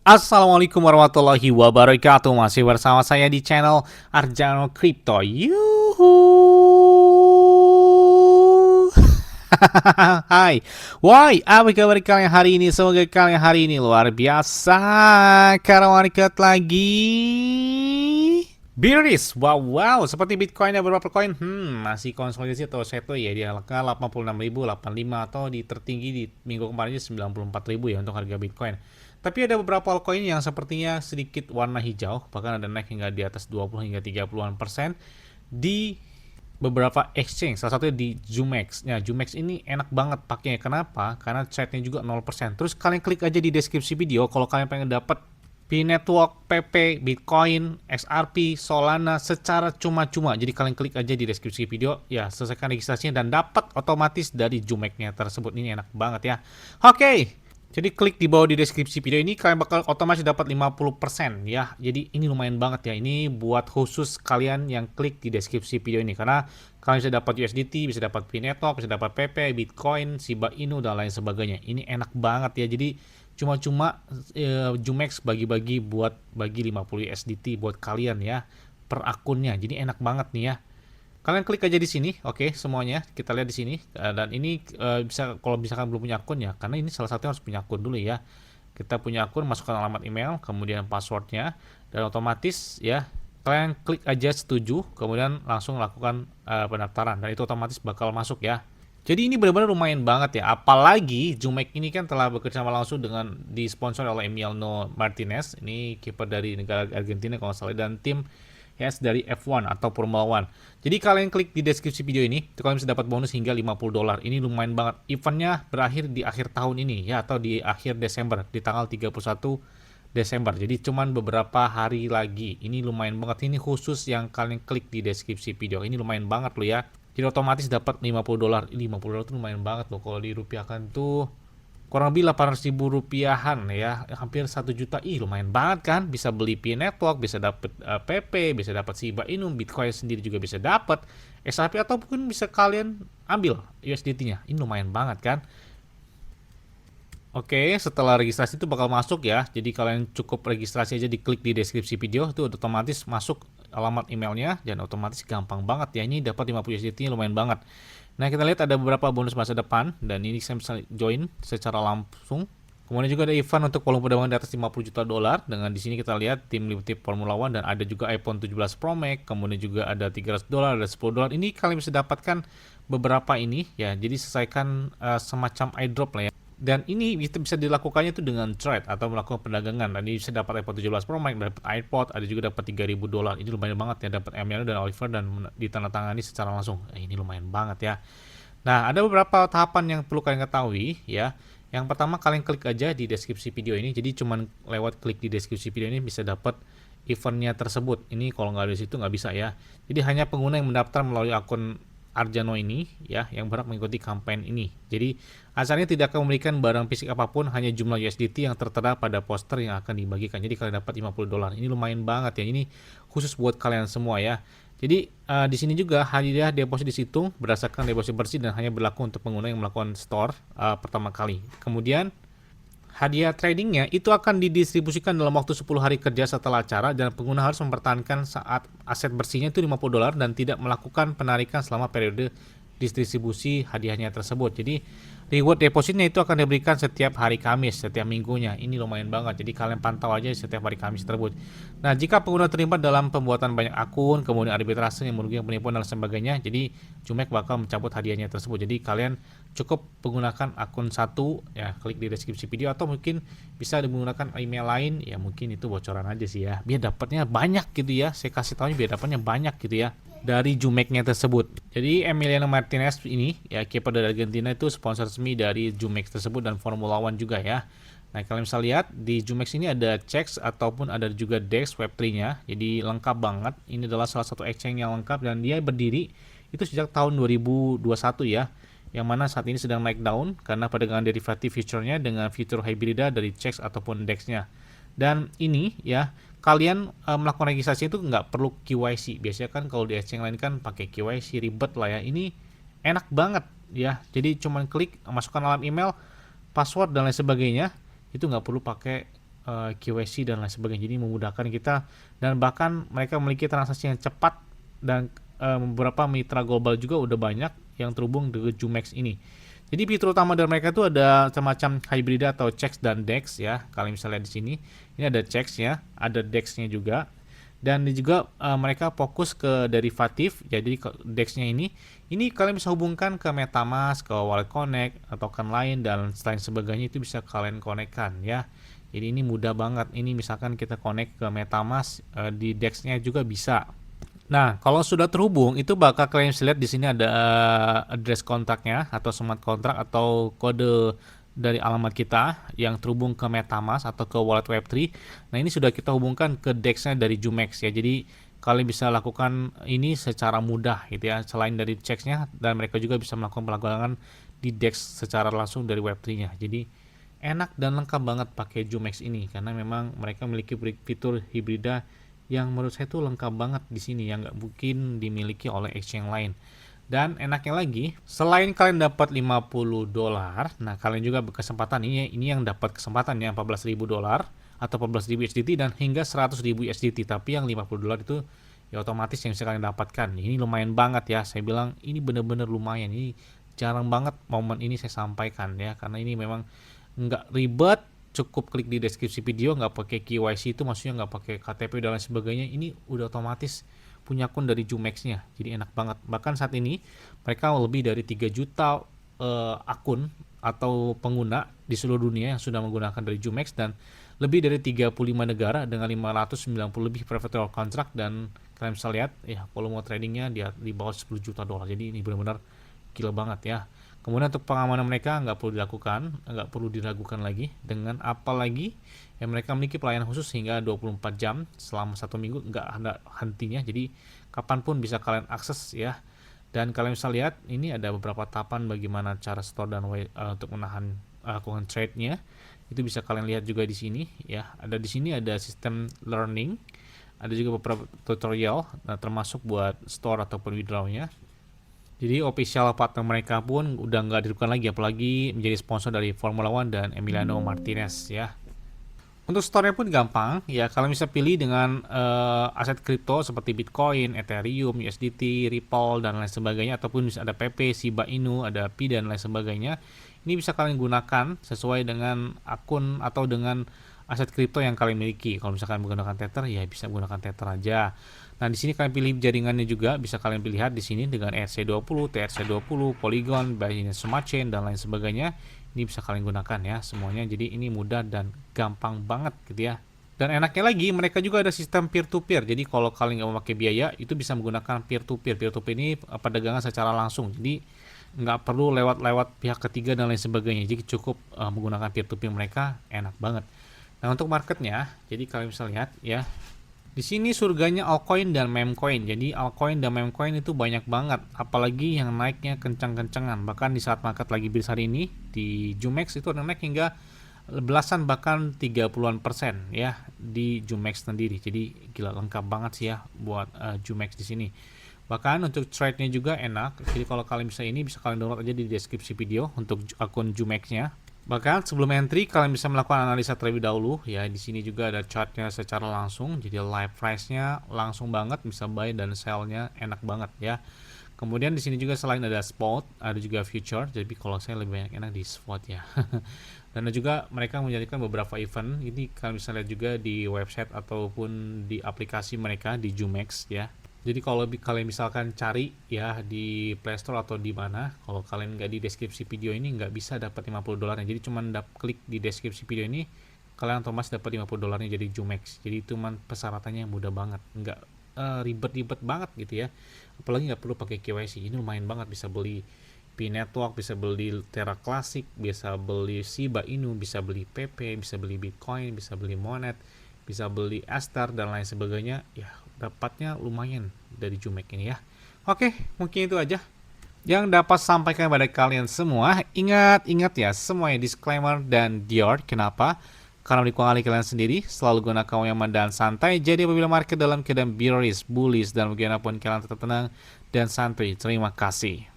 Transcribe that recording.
Assalamualaikum warahmatullahi wabarakatuh. Masih bersama saya di channel Arjano Crypto. Yuhu. Hai. Why? Apa kabar kalian hari ini? Semoga kalian hari ini luar biasa. Karena market lagi bearish. Wow. Seperti Bitcoin ya, beberapa koin masih konsolidasi atau seto ya di angka 86.000, 85 atau di tertinggi di minggu kemarin 94.000 ya untuk harga Bitcoin. Tapi ada beberapa altcoin yang sepertinya sedikit warna hijau, bahkan ada naik hingga di atas 20 hingga 30-an% di beberapa exchange, salah satunya di Jumex. Nah, Jumex ini enak banget pakainya. Kenapa? Karena chatnya juga 0%. Terus kalian klik aja di deskripsi video kalau kalian pengen dapat P-Network, PP, Bitcoin, XRP, Solana secara cuma-cuma. Jadi kalian klik aja di deskripsi video, ya selesaikan registrasinya dan dapat otomatis dari Jumex-nya tersebut. Ini enak banget ya. Oke. Jadi klik di bawah di deskripsi video ini kalian bakal otomatis dapat 50% ya. Jadi ini lumayan banget ya. Ini buat khusus kalian yang klik di deskripsi video ini karena kalian bisa dapat USDT, bisa dapat P-Network, bisa dapat PP, Bitcoin, Shiba Inu dan lain sebagainya. Ini enak banget ya. Jadi cuma-cuma Jumex bagi-bagi buat bagi 50 USDT buat kalian ya per akunnya. Jadi enak banget nih ya. Kalian klik aja di sini, oke, semuanya kita lihat di sini. Dan ini bisa kalau misalkan belum punya akun ya, karena ini salah satunya harus punya akun dulu ya. Kita punya akun, masukkan alamat email, kemudian passwordnya, dan otomatis ya kalian klik aja setuju, kemudian langsung lakukan pendaftaran dan itu otomatis bakal masuk ya. Jadi ini benar-benar lumayan banget ya. Apalagi Jumex ini kan telah bekerja sama langsung dengan disponsori oleh Emiliano Martinez, ini kiper dari negara Argentina kalau salah, dan tim dari F1 atau Formula One. Jadi kalian klik di deskripsi video ini, kalian bisa dapat bonus hingga $50. Ini lumayan banget. Eventnya berakhir di akhir tahun ini ya, atau di akhir Desember, di tanggal 31 Desember. Jadi cuman beberapa hari lagi. Ini lumayan banget. Ini khusus yang kalian klik di deskripsi video. Ini lumayan banget loh ya. Jadi otomatis dapat $50. Ini $50 tuh lumayan banget loh. Kalau dirupiahkan tuh kurang lebih 800.000 rupiahan ya, hampir 1 juta. Lumayan banget kan, bisa beli P-Network, bisa dapat PP, bisa dapat Shiba Inu, Bitcoin sendiri juga bisa dapat XRP, ataupun bisa kalian ambil USDT-nya. Ini lumayan banget kan. Oke, setelah registrasi itu bakal masuk ya. Jadi kalian cukup registrasi aja, diklik di deskripsi video itu otomatis masuk alamat emailnya dan otomatis gampang banget ya. Ini dapat 50 USDT-nya lumayan banget. Nah, kita lihat ada beberapa bonus masa depan dan ini saya bisa join secara langsung. Kemudian juga ada event untuk volume perdagangan di atas 50 juta dolar. Dengan di sini kita lihat tim Liberty Formula One dan ada juga iPhone 17 Pro Max, kemudian juga ada $300, ada $10. Ini kalian bisa dapatkan beberapa ini ya. Jadi selesaikan semacam airdrop lah ya. Dan ini bisa dilakukannya itu dengan trade atau melakukan perdagangan. Dan ini bisa dapat iPhone 17 Pro Max, dapat iPod, ada juga dapat $3.000. Ini lumayan banget ya, dapat Emiliano dan Oliver dan ditandatangani secara langsung. Ini lumayan banget ya. Nah, ada beberapa tahapan yang perlu kalian ketahui ya. Yang pertama, kalian klik aja di deskripsi video ini. Jadi cuman lewat klik di deskripsi video ini bisa dapat eventnya tersebut. Ini kalau nggak ada di situ nggak bisa ya. Jadi hanya pengguna yang mendaftar melalui akun Arjano ini ya yang berhak mengikuti campaign ini. Jadi asalnya tidak akan memberikan barang fisik apapun, hanya jumlah USDT yang tertera pada poster yang akan dibagikan. Jadi kalian dapat $50. Ini lumayan banget ya. Ini khusus buat kalian semua ya. Jadi di sini juga hadiah deposit dihitung berdasarkan deposit bersih dan hanya berlaku untuk pengguna yang melakukan store pertama kali. Kemudian hadiah tradingnya itu akan didistribusikan dalam waktu 10 hari kerja setelah acara dan pengguna harus mempertahankan saat aset bersihnya itu $50 dan tidak melakukan penarikan selama periode distribusi hadiahnya tersebut. Jadi reward depositnya itu akan diberikan setiap hari Kamis, setiap minggunya. Ini lumayan banget. Jadi kalian pantau aja setiap hari Kamis tersebut. Nah, jika pengguna terlibat dalam pembuatan banyak akun, kemudian arbitrase yang merugikan penipuan dan sebagainya, jadi Jumex bakal mencabut hadiahnya tersebut. Jadi kalian cukup menggunakan akun satu, ya klik di deskripsi video, atau mungkin bisa menggunakan email lain, ya mungkin itu bocoran aja sih ya. Biar dapatnya banyak gitu ya. Saya kasih tahu biar dapatnya banyak gitu ya dari Jumex-nya tersebut. Jadi Emiliano Martinez ini ya kiper dari Argentina itu sponsor resmi dari Jumex tersebut dan Formula One juga ya. Nah, kalian bisa lihat di Jumex ini ada CEX ataupun ada juga DEX Web3-nya. Jadi lengkap banget. Ini adalah salah satu exchange yang lengkap dan dia berdiri itu sejak tahun 2021 ya. Yang mana saat ini sedang naik daun karena perdagangan derivatif future-nya dengan fitur hybrida dari CEX ataupun DEX-nya. Dan ini ya kalian melakukan registrasi itu nggak perlu KYC. Biasanya kan kalau di exchange lain kan pakai KYC, ribet lah ya. Ini enak banget ya. Jadi cuman klik masukkan alam email, password dan lain sebagainya. Itu nggak perlu pakai KYC dan lain sebagainya. Jadi memudahkan kita, dan bahkan mereka memiliki transaksi yang cepat, dan beberapa mitra global juga udah banyak yang terhubung dengan Jumex ini. Jadi fitur utama dari mereka itu ada semacam hybrida atau checks dan DEX ya. Kalian bisa lihat di sini. Ini ada checks ya, ada DEX-nya juga. Dan juga mereka fokus ke derivatif. Jadi DEX-nya ini kalian bisa hubungkan ke MetaMask, ke Wallet Connect atau token lain dan lain sebagainya, itu bisa kalian konekkan ya. Jadi ini mudah banget. Ini misalkan kita connect ke MetaMask, di DEX-nya juga bisa. Nah, kalau sudah terhubung, itu bakal kalian bisa lihat di sini ada address kontaknya atau smart contract atau kode dari alamat kita yang terhubung ke MetaMask atau ke wallet Web3. Nah, ini sudah kita hubungkan ke DEX-nya dari Jumex ya. Jadi kalian bisa lakukan ini secara mudah gitu ya. Selain dari checks-nya, dan mereka juga bisa melakukan pelanggaran di DEX secara langsung dari Web3-nya. Jadi enak dan lengkap banget pakai Jumex ini, karena memang mereka memiliki fitur hibrida yang menurut saya tuh lengkap banget di sini, yang nggak mungkin dimiliki oleh exchange lain. Dan enaknya lagi, selain kalian dapat $50, nah kalian juga berkesempatan ini yang dapat kesempatan ya, $14.000 atau 14.000 USDT dan hingga 100.000 USDT. Tapi yang $50 itu ya otomatis yang bisa kalian dapatkan. Ini lumayan banget ya, saya bilang ini bener-bener lumayan. Ini jarang banget momen ini saya sampaikan ya, karena ini memang nggak ribet. Cukup klik di deskripsi video, nggak pakai KYC, itu maksudnya nggak pakai KTP dan lain sebagainya. Ini udah otomatis punya akun dari Jumex-nya, jadi enak banget. Bahkan saat ini mereka lebih dari 3 juta akun atau pengguna di seluruh dunia yang sudah menggunakan dari Jumex, dan lebih dari 35 negara dengan 590 lebih preferred contract. Dan kalian bisa lihat ya, volume tradingnya di bawah $10 juta. Jadi ini benar-benar gila banget ya. Kemudian untuk pengamanan mereka nggak perlu diragukan lagi. Dengan apalagi yang mereka memiliki pelayanan khusus hingga 24 jam selama 1 minggu, nggak ada hentinya. Jadi kapanpun bisa kalian akses ya. Dan kalian bisa lihat ini ada beberapa tahapan bagaimana cara store dan untuk menahan lakukan trade-nya. Itu bisa kalian lihat juga di sini ya. Ada di sini ada sistem learning, ada juga beberapa tutorial, termasuk buat store ataupun withdraw-nya. Jadi official partner mereka pun udah nggak diragukan lagi, apalagi menjadi sponsor dari Formula One dan Emiliano Martinez ya. Untuk store-nya pun gampang ya, kalian bisa pilih dengan aset kripto seperti Bitcoin, Ethereum, USDT, Ripple dan lain sebagainya, ataupun bisa ada PP, Shiba Inu, ada Pi dan lain sebagainya. Ini bisa kalian gunakan sesuai dengan akun atau dengan aset kripto yang kalian miliki. Kalau misalkan menggunakan Tether ya bisa menggunakan Tether aja. Nah, di sini kalian pilih jaringannya juga, bisa kalian lihat di sini dengan ERC20, TRC20, Polygon, Binance Smart Chain dan lain sebagainya. Ini bisa kalian gunakan ya semuanya. Jadi ini mudah dan gampang banget gitu ya. Dan enaknya lagi, mereka juga ada sistem peer-to-peer. Jadi kalau kalian nggak mau pakai biaya, itu bisa menggunakan peer-to-peer. Peer-to-peer ini perdagangan secara langsung. Jadi nggak perlu lewat pihak ketiga dan lain sebagainya. Jadi cukup menggunakan peer-to-peer mereka, enak banget. Nah, untuk marketnya, jadi kalian bisa lihat ya. Di sini surganya altcoin dan memecoin. Jadi altcoin dan memecoin itu banyak banget, apalagi yang naiknya kencang-kencangan. Bahkan di saat market lagi bearish hari ini di Jumex itu ada naik hingga belasan bahkan 30-an% ya di Jumex sendiri. Jadi gila lengkap banget sih ya buat Jumex di sini. Bahkan untuk trade-nya juga enak. Jadi kalau kalian bisa kalian download aja di deskripsi video untuk akun Jumex-nya. Bahkan sebelum entry kalian bisa melakukan analisa terlebih dahulu ya. Di sini juga ada chartnya secara langsung, jadi live price-nya langsung banget, bisa buy dan sell-nya enak banget ya. Kemudian di sini juga selain ada spot, ada juga future. Jadi kalau saya lebih banyak enak di spot ya. Dan juga mereka menjadikan beberapa event. Ini kalian bisa lihat juga di website ataupun di aplikasi mereka di Jumex ya. Jadi kalau kalian misalkan cari ya di Play Store atau di mana, kalau kalian nggak di deskripsi video ini nggak bisa dapat $50. Jadi cuman klik di deskripsi video ini, kalian otomatis dapat $50 jadi Jumex. Jadi itu persyaratannya mudah banget, nggak ribet-ribet banget gitu ya. Apalagi nggak perlu pakai KYC. Ini lumayan banget, bisa beli Pi Network, bisa beli Terra Classic, bisa beli Shiba Inu, bisa beli PP, bisa beli Bitcoin, bisa beli Monet, bisa beli Astar dan lain sebagainya. Ya dapatnya lumayan dari Jumex ini ya. Oke, mungkin itu aja yang dapat sampaikan pada kalian semua. Ingat ya, semuanya disclaimer dan Dior. Kenapa? Karena di kalian sendiri selalu gunakan yang nyaman dan santai. Jadi apabila market dalam keadaan bearish, bullish, dan bagaimanapun kalian tetap tenang dan santai. Terima kasih.